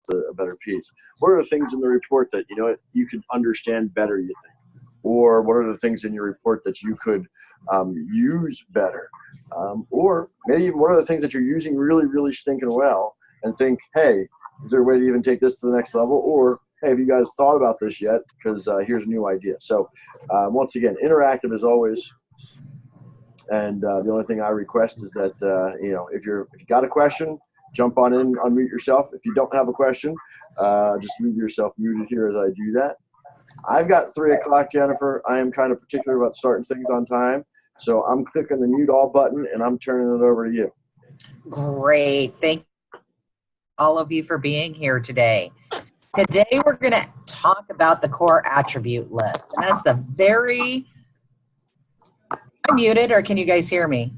a better piece? What are the things in the report that, you know, you could understand better, you think? Or what are the things in your report that you could use better? Or maybe even what are the things that you're using really, really stinking well and think, hey, is there a way to even take this to the next level? Or, hey, have you guys thought about this yet? Because here's a new idea. So once again, interactive as always. And the only thing I request is that, you know, if you got a question, jump on in, unmute yourself. If you don't have a question, just leave yourself muted here as I do that. I've got 3 o'clock, Jennifer. I am kind of particular about starting things on time. So I'm clicking the mute all button and I'm turning it over to you. Great. Thank all of you for being here today. Today we're going to talk about the core attribute list. And that's the very... I'm muted, or can you guys hear me?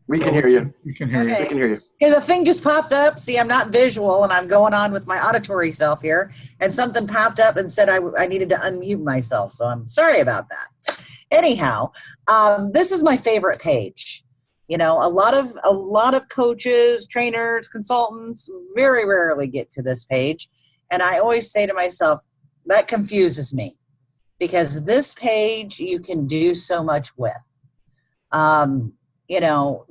We can hear you. We can hear you. We can hear you. Okay, the thing just popped up. See, I'm not visual, and I'm going on with my auditory self here. And something popped up and said I needed to unmute myself. So I'm sorry about that. Anyhow, this is my favorite page. You know, a lot of coaches, trainers, consultants very rarely get to this page. And I always say to myself, that confuses me. Because this page you can do so much with. You know,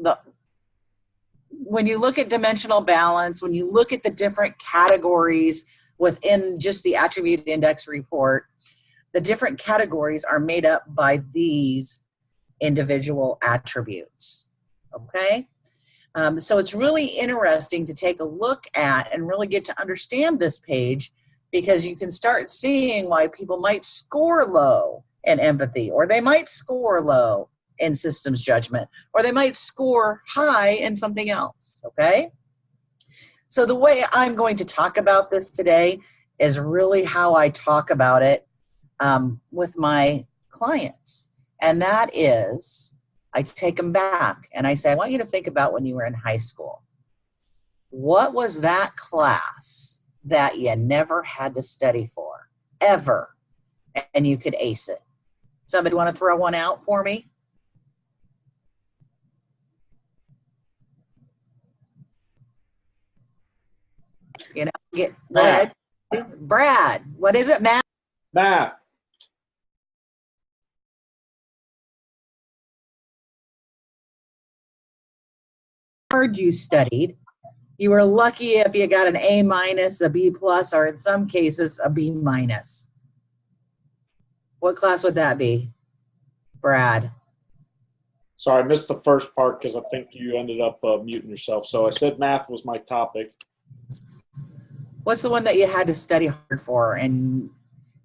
when you look at dimensional balance, when you look at the different categories within just the attribute index report, the different categories are made up by these individual attributes. Okay? So it's really interesting to take a look at and really get to understand this page, because you can start seeing why people might score low in empathy, or they might score low in systems judgment, or they might score high in something else, okay? So the way I'm going to talk about this today is really how I talk about it with my clients. And that is, I take them back and I say, I want you to think about when you were in high school. What was that class that you never had to study for, ever, and you could ace it? Somebody want to throw one out for me? You know, go ahead. Brad, what is it, Matt? Math. Hard you studied. You were lucky if you got an A minus, a B plus, or in some cases, a B minus. What class would that be, Brad? Sorry, I missed the first part because I think you ended up muting yourself. So I said math was my topic. What's the one that you had to study hard for, and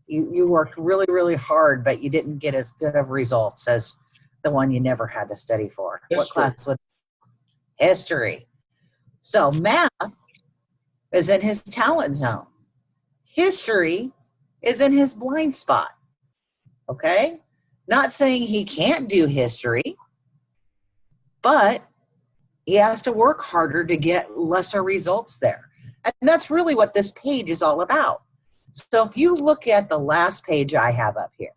you worked really, really hard, but you didn't get as good of results as the one you never had to study for? History. What class would? History. So math is in his talent zone. History is in his blind spot. Okay? Not saying he can't do history, but he has to work harder to get lesser results there. And that's really what this page is all about. So if you look at the last page I have up here,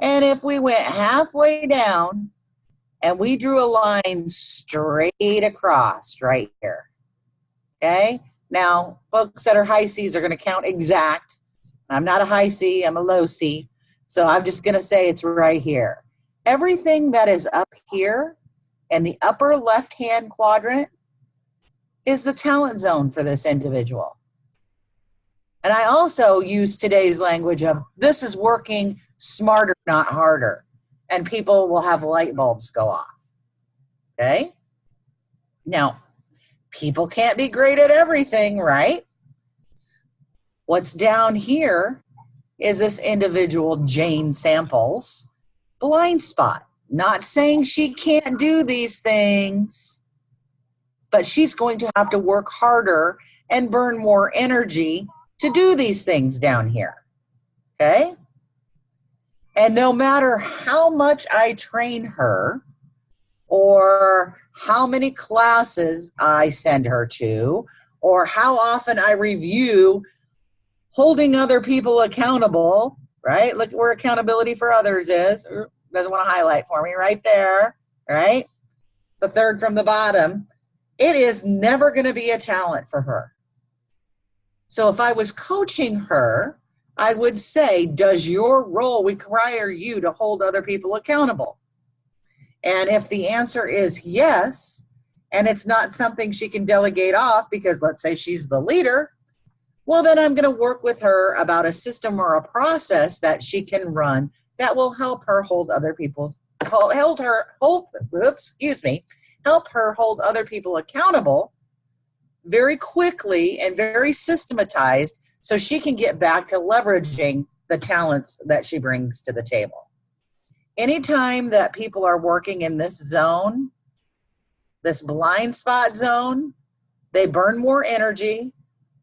and if we went halfway down and we drew a line straight across right here, okay? Now, folks that are high C's are going to count exact. I'm not a high C, I'm a low C. So I'm just going to say it's right here. Everything that is up here in the upper left-hand quadrant is the talent zone for this individual. And I also use today's language of, this is working smarter, not harder. And people will have light bulbs go off. Okay? Now, people can't be great at everything, right? What's down here is this individual, Jane Samples, blind spot. Not saying she can't do these things, but she's going to have to work harder and burn more energy to do these things down here, okay? And no matter how much I train her or how many classes I send her to or how often I review holding other people accountable, right? Look where accountability for others is. Doesn't want to highlight for me right there, right? The third from the bottom. it is never going to be a talent for her. So if I was coaching her, I would say, does your role require you to hold other people accountable? And if the answer is yes, and it's not something she can delegate off because let's say she's the leader, well, then I'm going to work with her about a system or a process that she can run that will help her hold other people's, help her hold other people accountable very quickly and very systematized so she can get back to leveraging the talents that she brings to the table. Anytime that people are working in this zone, this blind spot zone, they burn more energy,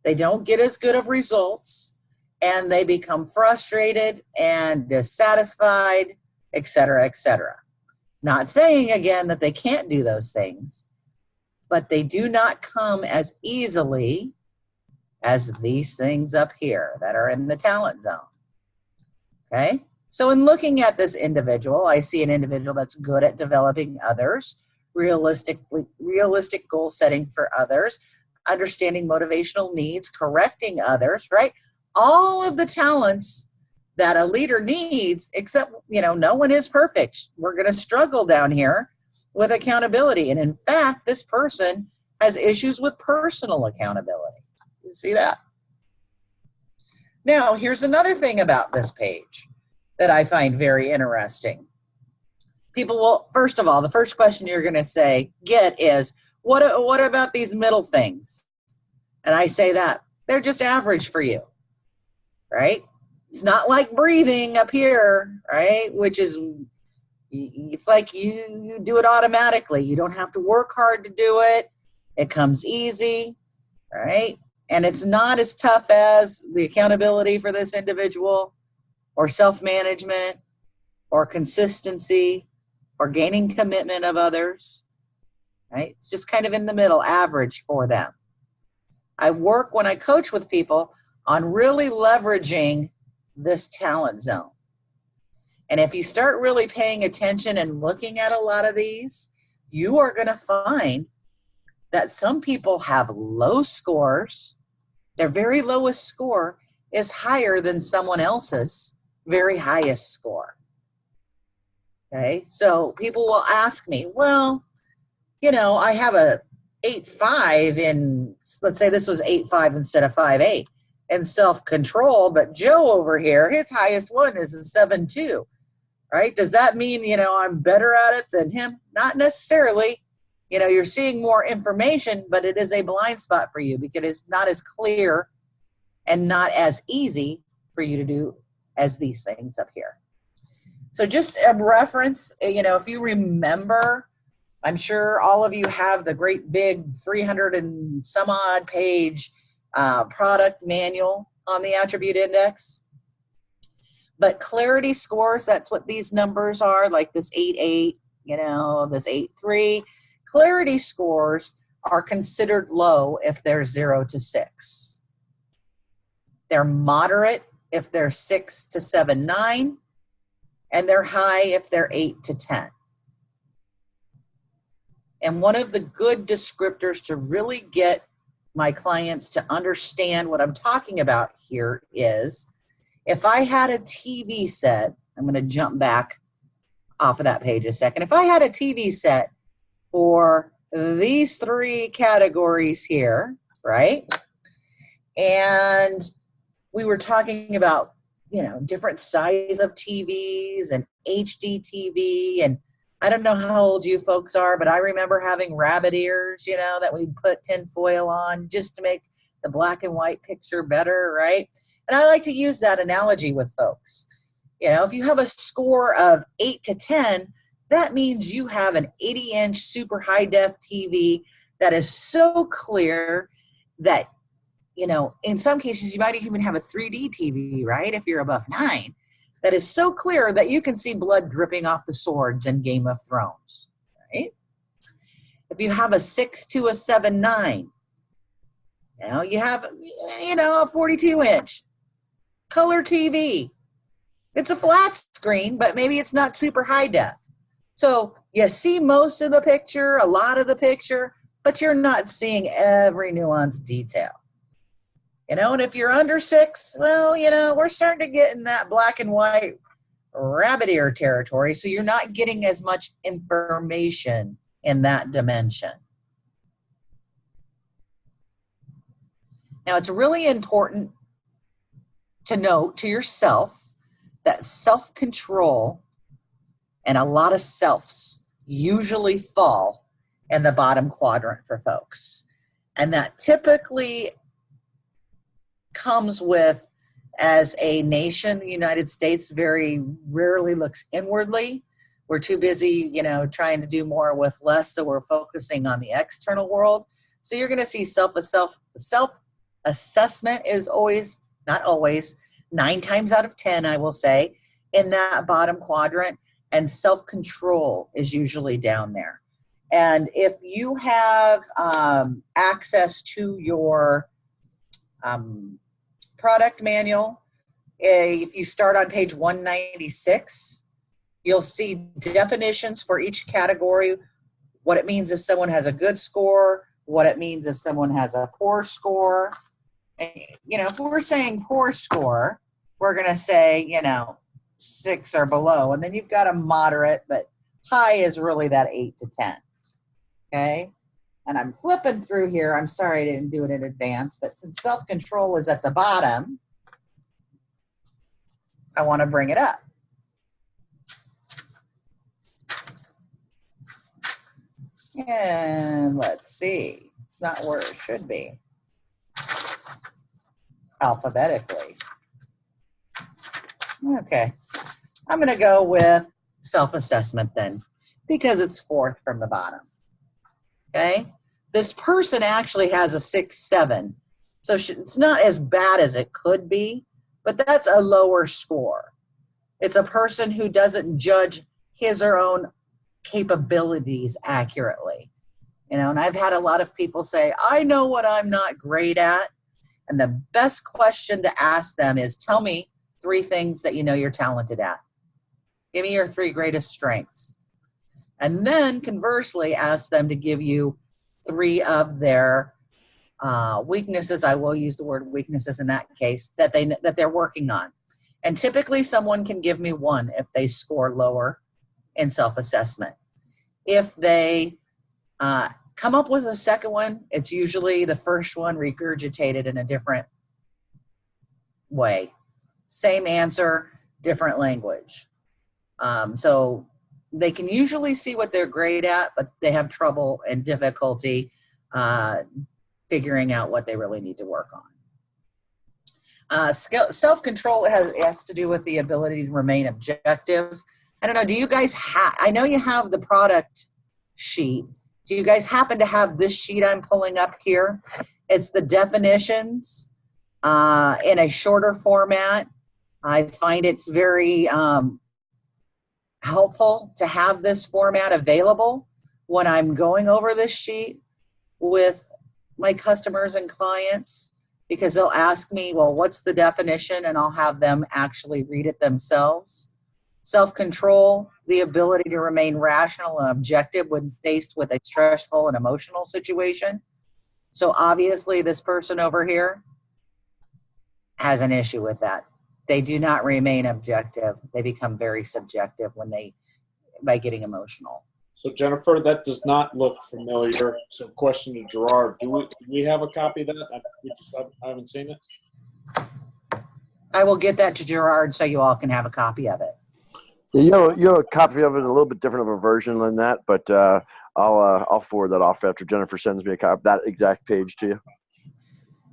they don't get as good of results, and they become frustrated and dissatisfied, et cetera, et cetera. Not saying, again, that they can't do those things, but they do not come as easily as these things up here that are in the talent zone. Okay? So in looking at this individual, I see an individual that's good at developing others, realistic goal setting for others, understanding motivational needs, correcting others, right? All of the talents that a leader needs, except, no one is perfect. We're going to struggle down here with accountability. And in fact, this person has issues with personal accountability. You see that? Now, here's another thing about this page that I find very interesting. People will, first of all, the first question you're going to get is, what about these middle things? And I say that they're just average for you, right? It's not like breathing up here, right? Which is, it's like you do it automatically. You don't have to work hard to do it. It comes easy, right? And it's not as tough as the accountability for this individual or self-management or consistency or gaining commitment of others, right? It's just kind of in the middle, average for them. I work when I coach with people on really leveraging this talent zone. And if you start really paying attention and looking at a lot of these, you are going to find that some people have low scores. Their very lowest score is higher than someone else's very highest score. Okay, so people will ask me, well, I have a 8.5 in, let's say this was 8.5 instead of 5.8 in self-control, but Joe over here, his highest one is a 7.2, right? Does that mean, I'm better at it than him? Not necessarily. You're seeing more information, but it is a blind spot for you because it's not as clear and not as easy for you to do as these things up here. So just a reference, if you remember, I'm sure all of you have the great big 300 and some odd page product manual on the attribute index. But clarity scores, that's what these numbers are, like this 8.8, this 8.3. Clarity scores are considered low if they're 0 to 6. They're moderate if they're 6 to 7, 9. And they're high if they're 8 to 10. And one of the good descriptors to really get my clients to understand what I'm talking about here is, if I had a TV set, I'm going to jump back off of that page a second. If I had a TV set for these three categories here, right? And we were talking about, different size of TVs and HD TV. And I don't know how old you folks are, but I remember having rabbit ears, that we put tin foil on just to make the black and white picture better, right? And I like to use that analogy with folks. If you have a score of 8 to 10, that means you have an 80-inch super high-def TV that is so clear that, in some cases, you might even have a 3D TV, right, if you're above 9, that is so clear that you can see blood dripping off the swords in Game of Thrones, right? If you have a 6 to a 7.9, you have, a 42-inch color TV. It's a flat screen, but maybe it's not super high def. So you see most of the picture, a lot of the picture, but you're not seeing every nuanced detail. And if you're under 6, well, we're starting to get in that black and white rabbit ear territory, so you're not getting as much information in that dimension. Now, it's really important to note to yourself that self-control and a lot of selves usually fall in the bottom quadrant for folks. And that typically comes with, as a nation, the United States very rarely looks inwardly. We're too busy, trying to do more with less, so we're focusing on the external world. So you're going to see self-assessment is always, not always, 9 times out of 10, I will say, in that bottom quadrant, and self-control is usually down there. And if you have access to your product manual, if you start on page 196, you'll see definitions for each category, what it means if someone has a good score, what it means if someone has a poor score. And, if we're saying poor score, we're going to say, 6 or below. And then you've got a moderate, but high is really that 8 to 10. Okay? And I'm flipping through here. I'm sorry I didn't do it in advance, but since self-control is at the bottom, I want to bring it up. And let's see. It's not where it should be. Alphabetically. Okay. I'm going to go with self-assessment then, because it's 4th from the bottom. Okay? This person actually has a 6-7. So it's not as bad as it could be, but that's a lower score. It's a person who doesn't judge his or own capabilities accurately. And I've had a lot of people say, I know what I'm not great at. And the best question to ask them is, tell me 3 things that you're talented at. Give me your 3 greatest strengths. And then conversely, ask them to give you 3 of their weaknesses. I will use the word weaknesses in that case, that they're working on. And typically someone can give me 1 if they score lower in self-assessment. If they come up with a second one, it's usually the first one regurgitated in a different way. Same answer, different language. So they can usually see what they're great at, but they have trouble and difficulty figuring out what they really need to work on. Self-control has to do with the ability to remain objective. I don't know, do you guys I know you have the product sheet. Do you guys happen to have this sheet I'm pulling up here? It's the definitions in a shorter format. I find it's very helpful to have this format available when I'm going over this sheet with my customers and clients, because they'll ask me, well, what's the definition? And I'll have them actually read it themselves. Self-control, the ability to remain rational and objective when faced with a stressful and emotional situation. So obviously this person over here has an issue with that. They do not remain objective. They become very subjective by getting emotional. So Jennifer, that does not look familiar. So question to Gerard, do we have a copy of that? I haven't seen it. I will get that to Gerard so you all can have a copy of it. Yeah, you have a copy of it, a little bit different of a version than that, but I'll forward that off after Jennifer sends me a copy of that exact page to you.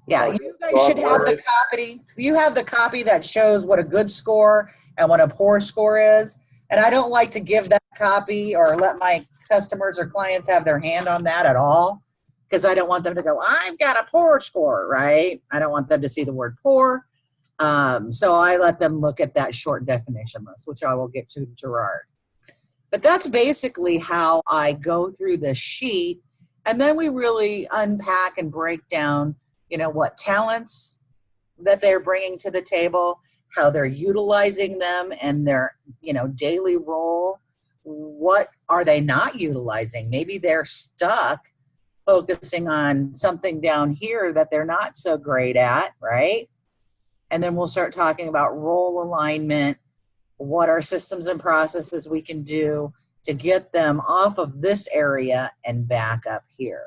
Yeah, you guys should have the copy. You have the copy that shows what a good score and what a poor score is. And I don't like to give that copy or let my customers or clients have their hand on that at all, because I don't want them to go, I've got a poor score, right? I don't want them to see the word poor. So I let them look at that short definition list, which I will get to Gerard. But that's basically how I go through the sheet. And then we really unpack and break down, what talents that they're bringing to the table, how they're utilizing them and their, daily role. What are they not utilizing? Maybe they're stuck focusing on something down here that they're not so great at, right? And then we'll start talking about role alignment, what are systems and processes we can do to get them off of this area and back up here.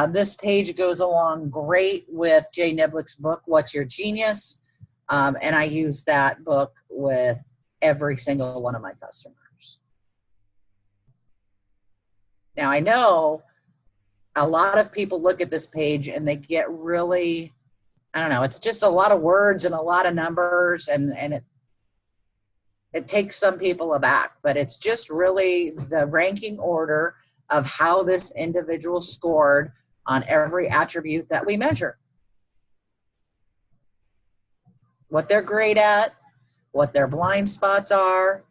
This page goes along great with Jay Niblick's book, What's Your Genius? And I use that book with every single one of my customers. Now, I know a lot of people look at this page and they get really, I don't know, it's just a lot of words and a lot of numbers, and it takes some people aback, but it's just really the ranking order of how this individual scored on every attribute that we measure. What they're great at, what their blind spots are,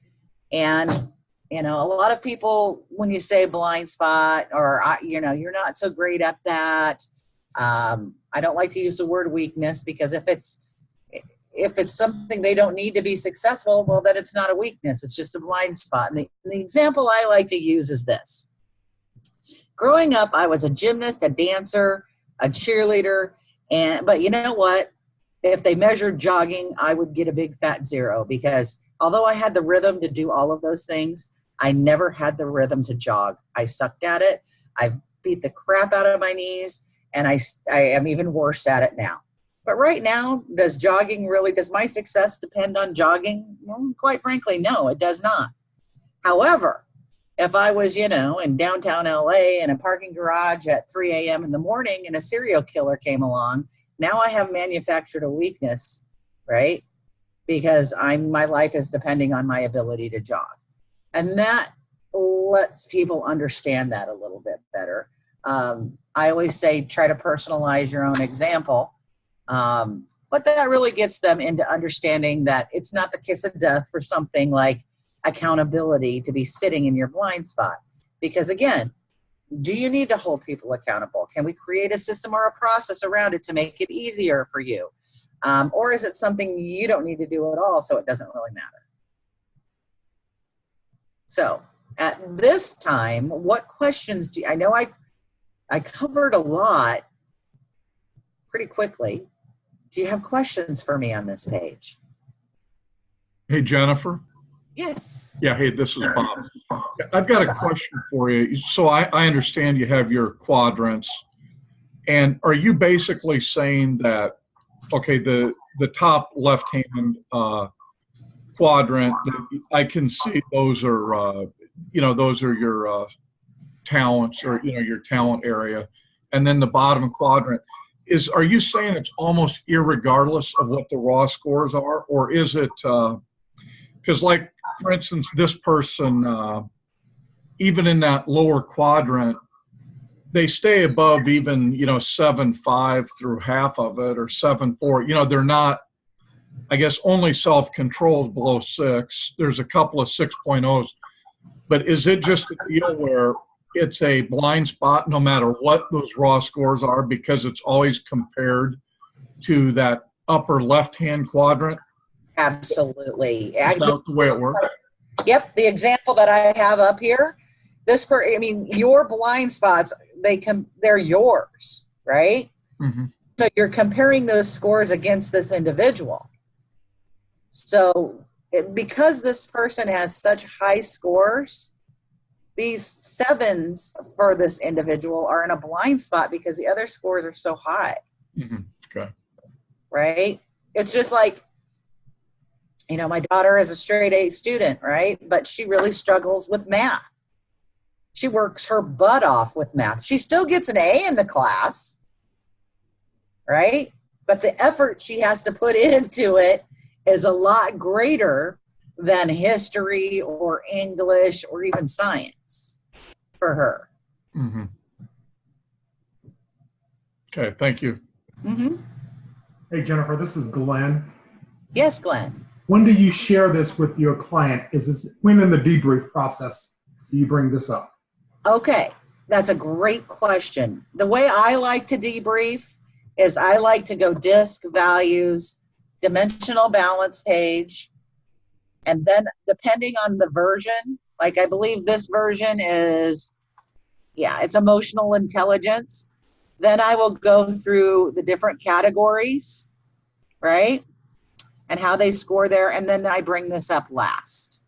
and you know, a lot of people, when you say blind spot or, you know, you're not so great at that. I don't like to use the word weakness, because if it's something they don't need to be successful, well, then it's not a weakness. It's just a blind spot. And the example I like to use is this. Growing up, I was a gymnast, a dancer, a cheerleader, but you know what? If they measured jogging, I would get a big fat 0, because although I had the rhythm to do all of those things, I never had the rhythm to jog. I sucked at it. I beat the crap out of my knees, and I am even worse at it now. But right now, does my success depend on jogging? Well, quite frankly, no, it does not. However, if I was, you know, in downtown LA in a parking garage at 3 a.m. in the morning and a serial killer came along, now I have manufactured a weakness, right? Because my life is depending on my ability to jog. And that lets people understand that a little bit better. I always say, try to personalize your own example. But that really gets them into understanding that it's not the kiss of death for something like accountability to be sitting in your blind spot. Because again, do you need to hold people accountable? Can we create a system or a process around it to make it easier for you? Or is it something you don't need to do at all, so it doesn't really matter? So at this time, what questions I know I covered a lot pretty quickly. Do you have questions for me on this page? Hey, Jennifer. Yes. Yeah, hey, this is Bob. I've got a question for you. So I understand you have your quadrants. And are you basically saying that, okay, the top left-hand quadrant, I can see those are, those are your talents, or, your talent area. And then the bottom quadrant, are you saying it's almost irregardless of what the raw scores are? Or is it, because like, for instance, this person, even in that lower quadrant, they stay above even, 7.5 through half of it, or 7.4. They're not, I guess, only self-control is below 6. There's a couple of 6.0s. But is it just a deal where it's a blind spot no matter what those raw scores are, because it's always compared to that upper left-hand quadrant? Absolutely. Is that the way it works? Yep. The example that I have up here, your blind spots, they're yours, right? Mm-hmm. So you're comparing those scores against this individual. So because this person has such high scores, these 7s for this individual are in a blind spot because the other scores are so high. Mm-hmm. Okay. Right? It's just like, my daughter is a straight A student, right? But she really struggles with math. She works her butt off with math. She still gets an A in the class, right? But the effort she has to put into it is a lot greater than history or English or even science for her. Mm-hmm. Okay, thank you. Mm-hmm. Hey, Jennifer, this is Glenn. Yes, Glenn. When do you share this with your client? When in the debrief process do you bring this up? Okay, that's a great question. The way I like to debrief is I like to go DISC, values, dimensional balance page, and then depending on the version, like I believe this version is Yeah, it's emotional intelligence. Then I will go through the different categories, right? And how they score there. And then I bring this up last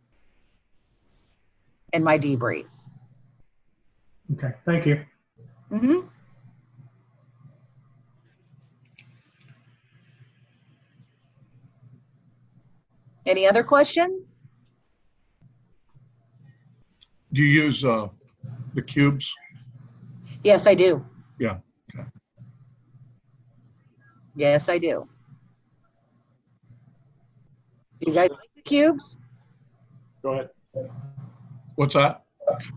in my debrief. Okay, thank you. Mm-hmm. Any other questions? Do you use the cubes? Yes, I do. Yeah. Okay. Yes, I do. Do you guys like the cubes? Go ahead. What's that?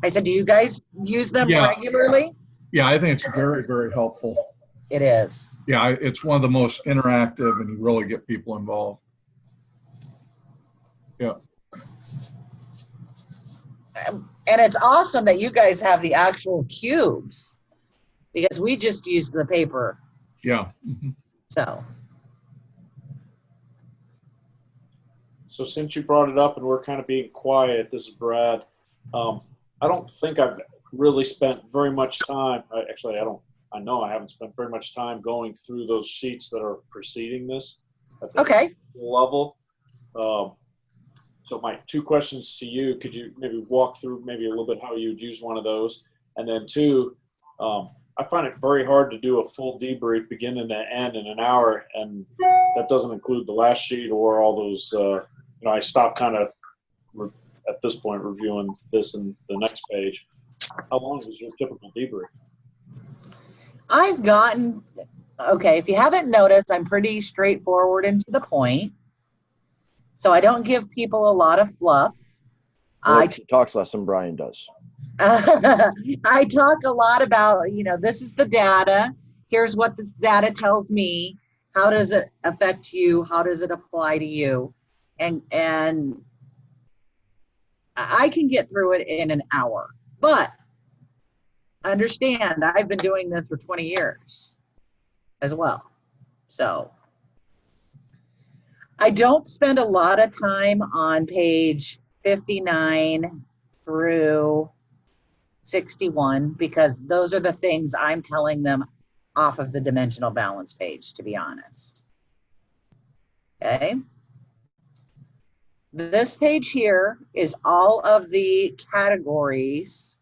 I said, do you guys use them Yeah. regularly? Yeah, I think it's very, very helpful. It is. Yeah, it's one of the most interactive, and you really get people involved. Yeah. And it's awesome that you guys have the actual cubes because we just use the paper. Yeah. Mm-hmm. So since you brought it up and we're kind of being quiet, this is Brad. I don't think I've really spent very much time. Actually, I know I haven't spent very much time going through those sheets that are preceding this at the Okay. level. So my two questions to you, could you maybe walk through maybe a little bit how you'd use one of those? And then two, I find it very hard to do a full debrief beginning to end in an hour, and that doesn't include the last sheet or all those, I stop kind of at this point reviewing this and the next page. How long is your typical debrief? I've gotten, okay, if you haven't noticed, I'm pretty straightforward and to the point. So I don't give people a lot of fluff. Well, he talks less than Brian does. I talk a lot about, this is the data. Here's what this data tells me. How does it affect you? How does it apply to you? And I can get through it in an hour. But understand, I've been doing this for 20 years as well. So I don't spend a lot of time on page 59 through 61 because those are the things I'm telling them off of the dimensional balance page, to be honest. Okay. This page here is all of the categories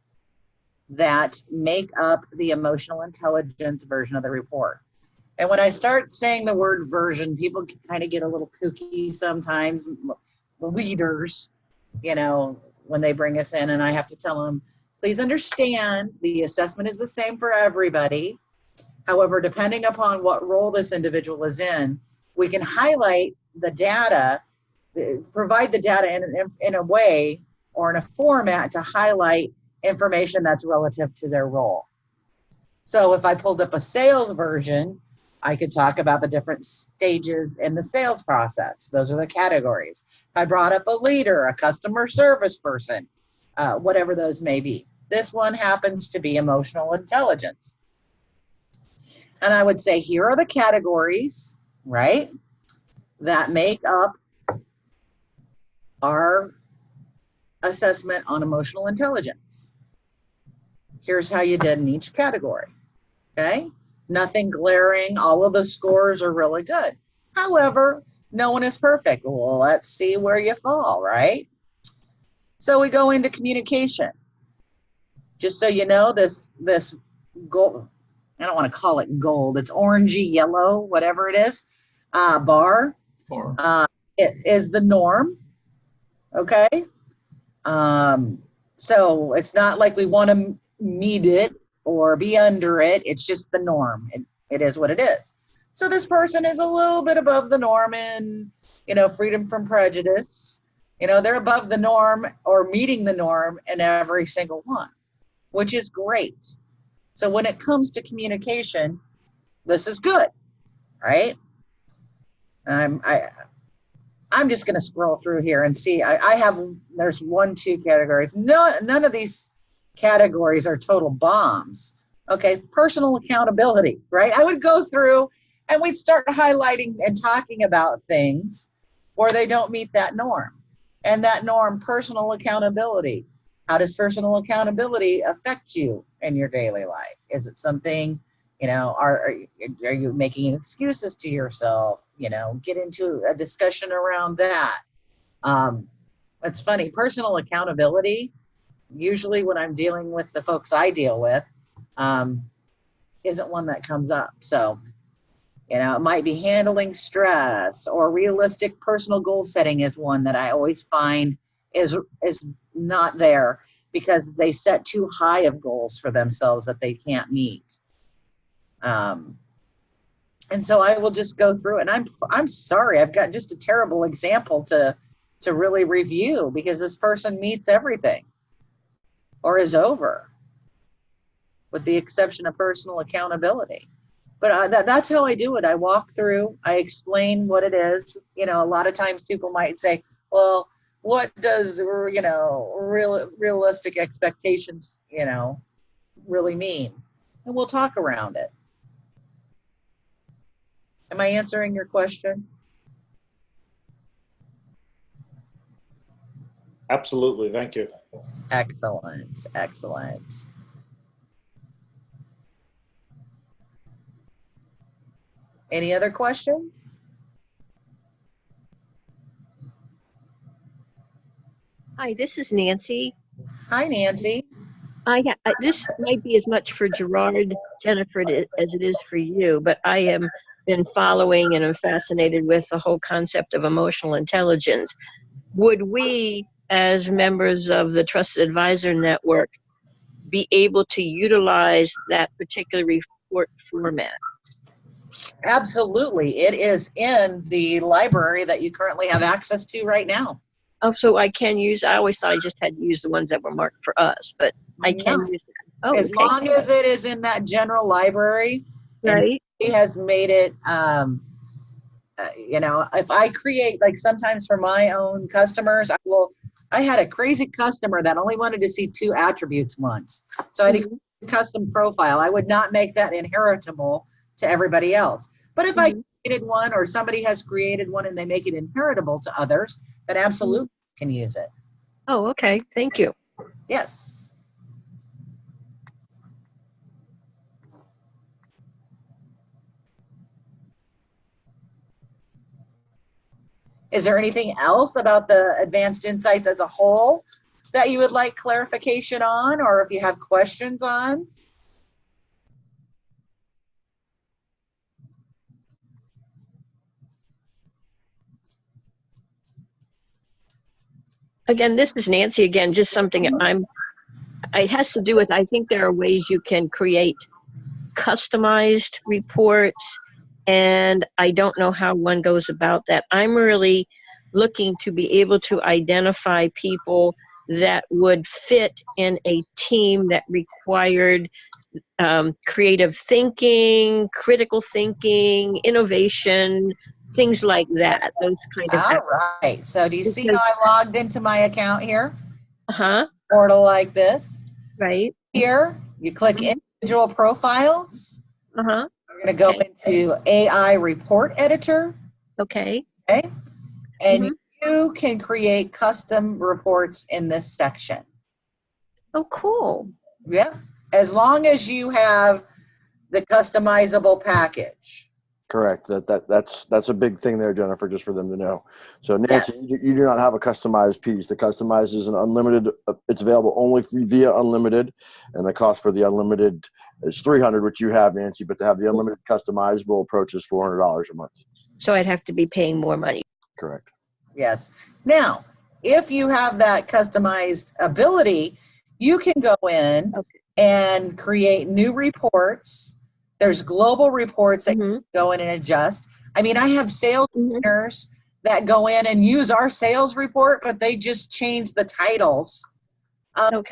that make up the emotional intelligence version of the report. And when I start saying the word version, people kind of get a little kooky sometimes. Leaders, when they bring us in, and I have to tell them, please understand the assessment is the same for everybody. However, depending upon what role this individual is in, we can highlight the data, provide the data in a way or in a format to highlight information that's relative to their role. So if I pulled up a sales version, I could talk about the different stages in the sales process. Those are the categories. If I brought up a leader, a customer service person, whatever those may be. This one happens to be emotional intelligence. And I would say, here are the categories, right, that make up our assessment on emotional intelligence. Here's how you did in each category, okay? Nothing glaring. All of the scores are really good. However, no one is perfect. Well, let's see where you fall, right? So we go into communication. Just so you know, this gold, I don't want to call it gold. It's orangey yellow, whatever it is, bar. It is the norm, okay? So it's not like we want to meet it or be under it. It's just the norm. It is what it is. So this person is a little bit above the norm in, freedom from prejudice. They're above the norm or meeting the norm in every single one, which is great. So when it comes to communication, this is good, right? I'm just going to scroll through here and see. There's 1, 2 categories. None of these categories are total bombs. Okay, personal accountability, right? I would go through and we'd start highlighting and talking about things where they don't meet that norm. And that norm, personal accountability. How does personal accountability affect you in your daily life? Is it something, you know, are you making excuses to yourself? You know, get into a discussion around that. It's funny, personal accountability, usually when I'm dealing with the folks I deal with, isn't one that comes up. So, you know, it might be handling stress, or realistic personal goal setting is one that I always find is not there, because they set too high of goals for themselves that they can't meet. And so I will just go through it. And I'm sorry, I've got just a terrible example to really review, because this person meets everything or is over, with the exception of personal accountability. But that's how I do it. I walk through, I explain what it is. You know, a lot of times people might say, well, what does, you know, realistic expectations, you know, really mean? And we'll talk around it. Am I answering your question? Absolutely. Thank you. Excellent. Excellent. Any other questions? Hi, this is Nancy. Hi, Nancy. This might be as much for Gerard, Jennifer, as it is for you, but I have been following and am fascinated with the whole concept of emotional intelligence. Would we, as members of the Trusted Advisor Network, be able to utilize that particular report format? Absolutely. It is in the library that you currently have access to right now. Oh, so I can use, I always thought I just had to use the ones that were marked for us, but I can use that. Oh, as long as it is in that general library, right? He has made it, you know, if I create, like sometimes for my own customers, I had a crazy customer that only wanted to see 2 attributes once. So I had a custom profile. I would not make that inheritable to everybody else. But if I created one, or somebody has created one and they make it inheritable to others, then absolutely can use it. Oh, okay. Thank you. Yes. Is there anything else about the Advanced Insights as a whole that you would like clarification on, or if you have questions on? Again, this is Nancy again, just something it has to do with, I think there are ways you can create customized reports, and I don't know how one goes about that. I'm really looking to be able to identify people that would fit in a team that required creative thinking, critical thinking, innovation, things like that. Those kind of. All right. So do you see how I logged into my account here? Uh-huh. Portal like this. Right. Here, you click individual profiles. Uh-huh. We're going to go into AI report editor. Okay. Okay. And you can create custom reports in this section. Oh, cool. Yeah. As long as you have the customizable package. Correct. That's a big thing there, Jennifer, just for them to know. So Nancy, you do not have a customized piece. The customized is an unlimited. It's available only via unlimited, and the cost for the unlimited is $300, which you have, Nancy. But to have the unlimited customizable approach is $400 a month. So I'd have to be paying more money. Correct. Yes. Now, if you have that customized ability, you can go in and create new reports. There's global reports that you go in and adjust. I mean, I have sales trainers that go in and use our sales report, but they just change the titles of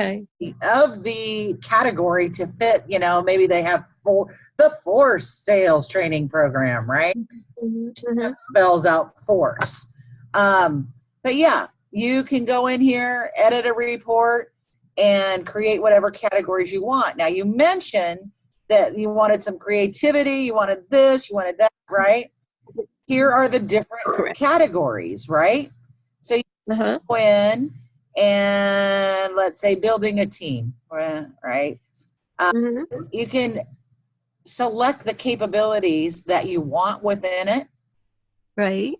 the category to fit, you know, maybe they have the force sales training program, right? That spells out force. But yeah, you can go in here, edit a report, and create whatever categories you want. Now, you mentioned that you wanted some creativity, you wanted this, you wanted that, right? Here are the different categories, right? So you go in and let's say building a team, right? Mhm. You can select the capabilities that you want within it, Right.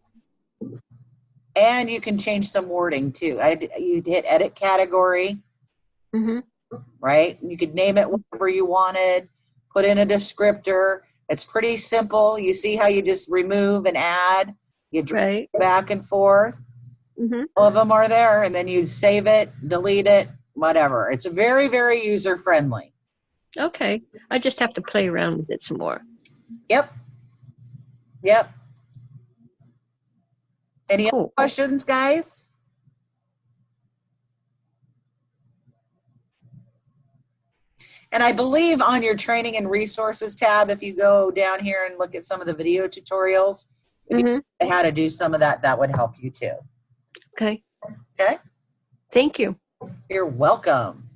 and you can change some wording too. You hit edit category, Mhm. right? You could name it whatever you wanted, put in a descriptor. It's pretty simple. You see how you just remove and add, you drag Right. back and forth. Mhm. All of them are there, and then you save it, delete it, whatever. It's very, very user friendly. Okay. I just have to play around with it some more. Yep. Yep. Any other Cool. questions, guys? And I believe on your training and resources tab, if you go down here and look at some of the video tutorials, if you Mhm. know how to do some of that, that would help you too. Okay. Okay? Thank you. You're welcome.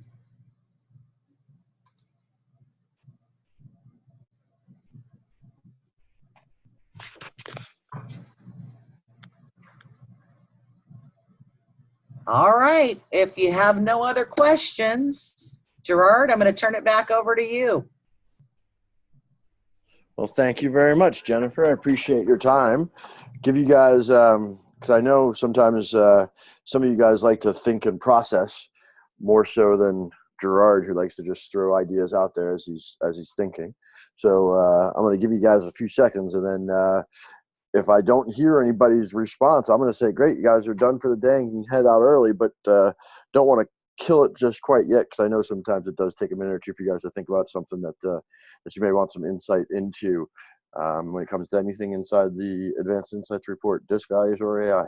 All right. If you have no other questions, Gerard, I'm going to turn it back over to you. Well, thank you very much, Jennifer. I appreciate your time. Give you guys, because I know sometimes some of you guys like to think and process more so than Gerard, who likes to just throw ideas out there as he's thinking. So I'm going to give you guys a few seconds, and then if I don't hear anybody's response, I'm going to say, great, you guys are done for the day and can head out early, but don't want to kill it just quite yet, because I know sometimes it does take a minute or two for you guys to think about something that you may want some insight into when it comes to anything inside the Advanced Insights Report, disk values or AI.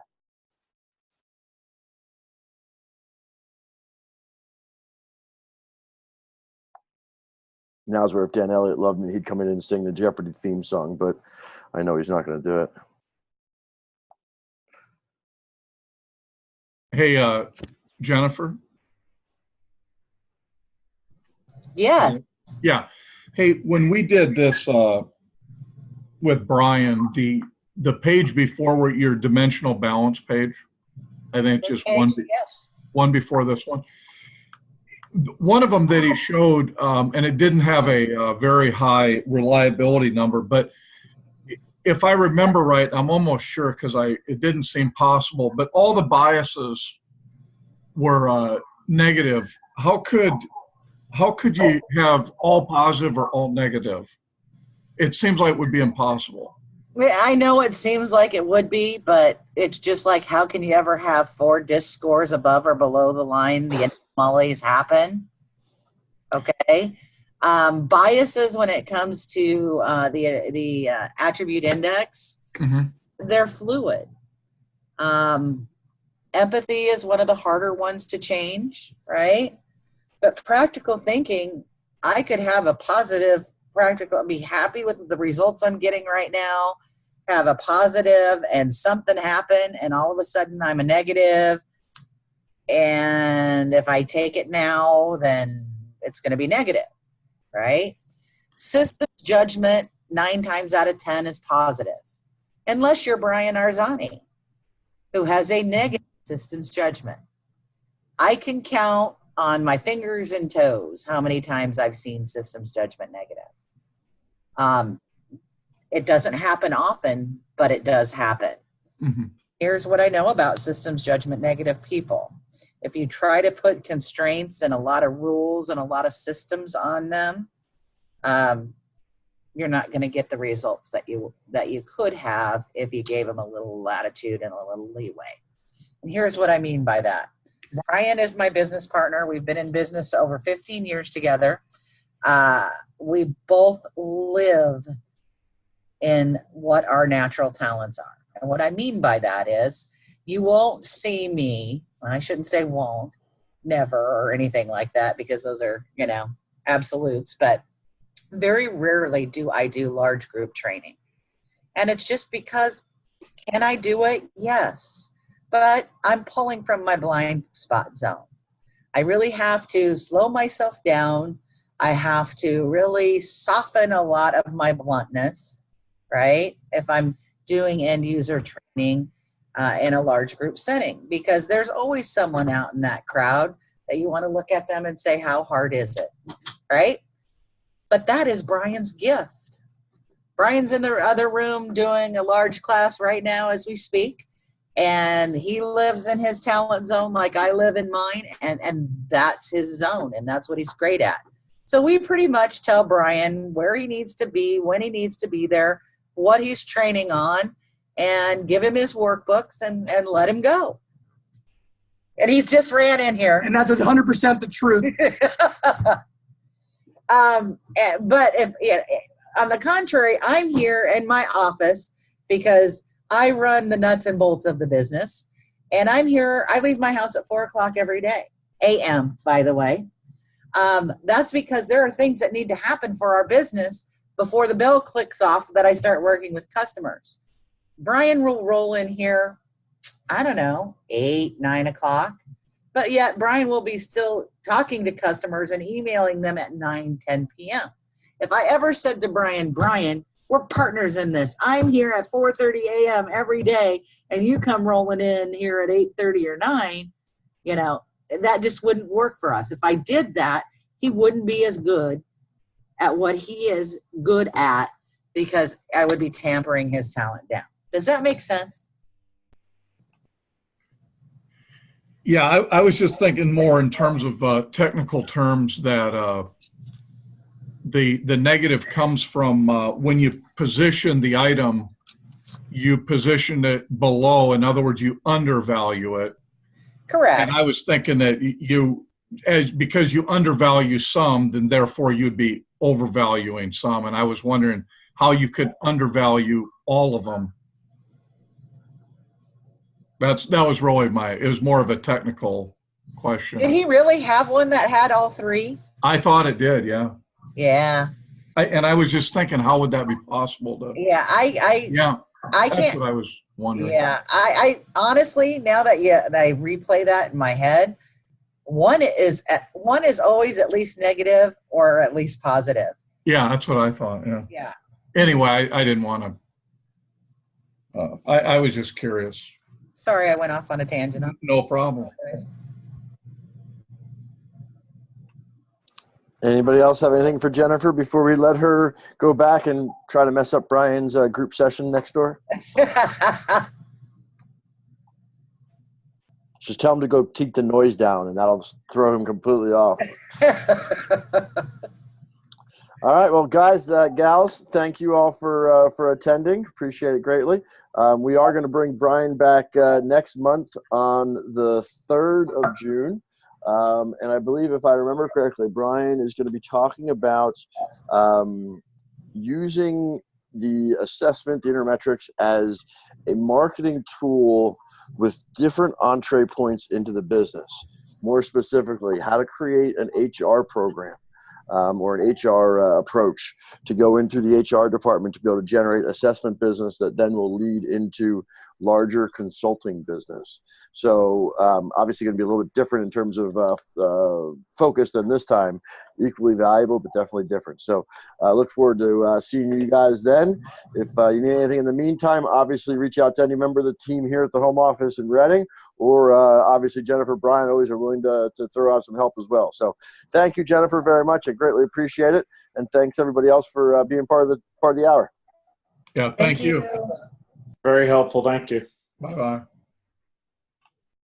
Now's where if Dan Elliott loved me, he'd come in and sing the Jeopardy theme song, but I know he's not going to do it. Hey, Jennifer. Yes. Yeah. Hey, when we did this with Brian, the page before where your dimensional balance page, I think just Yes. one before this one. One of them that he showed, and it didn't have a very high reliability number, but if I remember right, I'm almost sure because it didn't seem possible, but all the biases were negative. How could you have all positive or all negative? It seems like it would be impossible. I know it seems like it would be, but it's just like, how can you ever have 4 disk scores above or below the line? The anomalies happen. Okay. Biases when it comes to the attribute index, they're fluid. Empathy is one of the harder ones to change, right? But practical thinking, I could have a positive practical, be happy with the results I'm getting right now, have a positive and something happen, and all of a sudden I'm a negative. And if I take it now, then it's going to be negative, right? Systems judgment 9 times out of 10 is positive, unless you're Brian Arzani, who has a negative systems judgment. I can count on my fingers and toes how many times I've seen systems judgment negative. It doesn't happen often, but it does happen. Here's what I know about systems judgment negative people. If you try to put constraints and a lot of rules and a lot of systems on them, you're not going to get the results that you could have if you gave them a little latitude and a little leeway. And here's what I mean by that. Brian is my business partner. We've been in business over 15 years together. We both live in what our natural talents are. And what I mean by that is you won't see me, I shouldn't say won't, never or anything like that, because those are, absolutes, but very rarely do I do large group training. And it's just because, can I do it? Yes. But I'm pulling from my blind spot zone. I really have to slow myself down. I have to really soften a lot of my bluntness, right? If I'm doing end user training, in a large group setting, because there's always someone out in that crowd that you want to look at them and say, how hard is it, right? But that is Brian's gift. Brian's in the other room doing a large class right now as we speak, and he lives in his talent zone like I live in mine, and that's his zone, and that's what he's great at. So we pretty much tell Brian where he needs to be, when he needs to be there, what he's training on, and give him his workbooks and let him go. And he's just ran in here. And that's 100% the truth. But on the contrary, I'm here in my office because I run the nuts and bolts of the business. And I'm here, I leave my house at 4 o'clock every day, a.m., by the way. That's because there are things that need to happen for our business before the bell clicks off that I start working with customers. Brian will roll in here, I don't know, 8, 9 o'clock. But yet Brian will be still talking to customers and emailing them at 9, 10 p.m. If I ever said to Brian, we're partners in this. I'm here at 4:30 a.m. every day, and you come rolling in here at 8:30 or 9, that just wouldn't work for us. If I did that, he wouldn't be as good at what he is good at, because I would be tampering his talent down. Does that make sense? Yeah, I was just thinking more in terms of technical terms, that the negative comes from when you position the item, you position it below. In other words, you undervalue it. Correct. And I was thinking that because you undervalue some, then therefore you'd be overvaluing some. And I was wondering how you could undervalue all of them. That was really it was more of a technical question. Did he really have one that had all three? I thought it did, yeah. Yeah. I was just thinking, how would that be possible to? Yeah, I that's can't. what I was wondering. Yeah, I honestly, now that I replay that in my head, one is always at least negative or at least positive. Yeah, that's what I thought. Yeah. Yeah. Anyway, I didn't want to. I was just curious. Sorry, I went off on a tangent. No problem. Anybody else have anything for Jennifer before we let her go back and try to mess up Brian's group session next door? Just tell him to go take the noise down, and that'll throw him completely off. All right, well, guys, gals, thank you all for attending. Appreciate it greatly. We are going to bring Brian back next month on the 3rd of June. And I believe, if I remember correctly, Brian is going to be talking about using the assessment, the Intermetrics, as a marketing tool with different entree points into the business. More specifically, how to create an HR program. Or an HR approach to go into the HR department to be able to generate assessment business that then will lead into larger consulting business. So obviously going to be a little bit different in terms of focus than this time. Equally valuable, but definitely different. So I look forward to seeing you guys then. If you need anything in the meantime, obviously reach out to any member of the team here at the home office in Reading, or obviously Jennifer, Brian always are willing to throw out some help as well. So thank you, Jennifer, very much. I greatly appreciate it. And thanks everybody else for being part of the hour. Yeah, thank you. Very helpful. Thank you. Bye-bye.